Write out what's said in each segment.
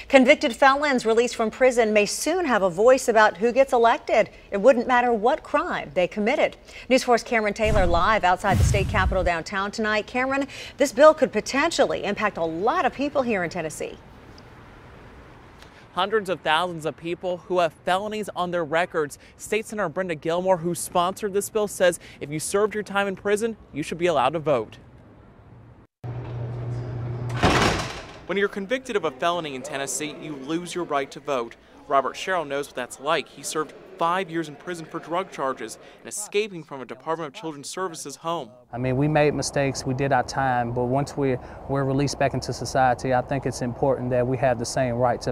Convicted felons released from prison may soon have a voice about who gets elected. It wouldn't matter what crime they committed. News 4's Cameron Taylor live outside the state capitol downtown tonight. Cameron, this bill could potentially impact a lot of people here in Tennessee. Hundreds of thousands of people who have felonies on their records. State Senator Brenda Gilmore, who sponsored this bill, says if you served your time in prison, you should be allowed to vote. When you're convicted of a felony in Tennessee, you lose your right to vote. Robert Sherrill knows what that's like. He served 5 years in prison for drug charges and escaping from a Department of Children's Services home. I mean, we made mistakes, we did our time, but once we're released back into society, I think it's important that we have the same rights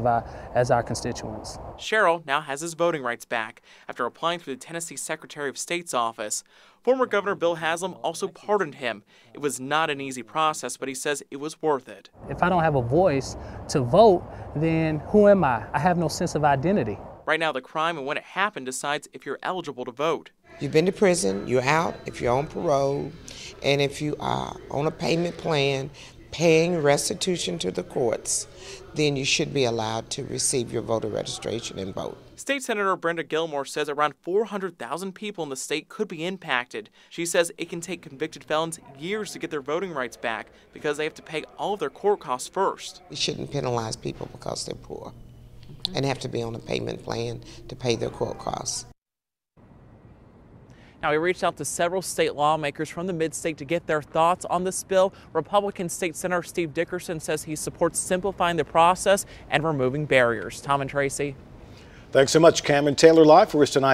as our constituents. Sherrill now has his voting rights back after applying through the Tennessee Secretary of State's office. Former Governor Bill Haslam also pardoned him. It was not an easy process, but he says it was worth it. If I don't have a voice to vote, then who am I? I have no sense of identity. Right now, the crime and when it happened decides if you're eligible to vote. You've been to prison, you're out, if you're on parole, and if you are on a payment plan, paying restitution to the courts, then you should be allowed to receive your voter registration and vote. State Senator Brenda Gilmore says around 400,000 people in the state could be impacted. She says it can take convicted felons years to get their voting rights back because they have to pay all of their court costs first. We shouldn't penalize people because they're poor and have to be on a payment plan to pay their court costs. Now, we reached out to several state lawmakers from the mid-state to get their thoughts on this bill. Republican State Senator Steve Dickerson says he supports simplifying the process and removing barriers. Tom and Tracy. Thanks so much, Cameron Taylor, live for us tonight.